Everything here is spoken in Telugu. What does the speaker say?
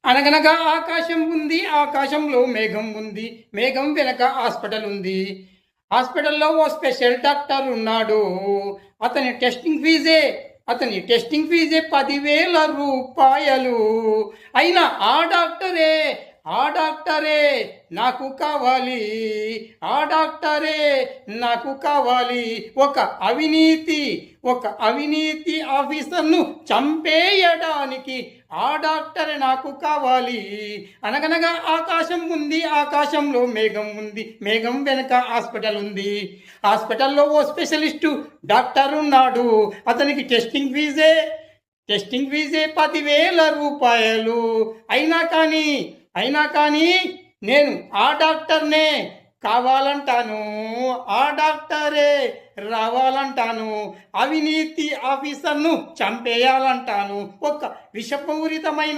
అనగనగా ఆకాశం ఉంది, ఆకాశంలో మేఘం ఉంది, మేఘం వెనక హాస్పిటల్ ఉంది. హాస్పిటల్లో ఓ స్పెషల్ డాక్టర్ ఉన్నాడు. అతని టెస్టింగ్ ఫీజే 10,000 రూపాయలు. అయినా ఆ డాక్టరే నాకు కావాలి. ఆ డాక్టరే నాకు కావాలి. ఒక అవినీతి ఆఫీసర్ను చంపేయడానికి ఆ డాక్టర్ నాకు కావాలి. అనగనగా ఆకాశం ఉంది, ఆకాశంలో మేఘం ఉంది, మేఘం వెనక హాస్పిటల్ ఉంది. హాస్పిటల్లో ఓ స్పెషలిస్టు డాక్టర్ ఉన్నాడు. అతనికి టెస్టింగ్ ఫీజే 10,000 రూపాయలు. అయినా కానీ నేను ఆ డాక్టర్నే కావాలంటాను. ఆ డాక్టరే రావాలంటాను. అవినీతి ఆఫీసర్ను చంపేయాలంటాను. ఒక విషపూరితమైన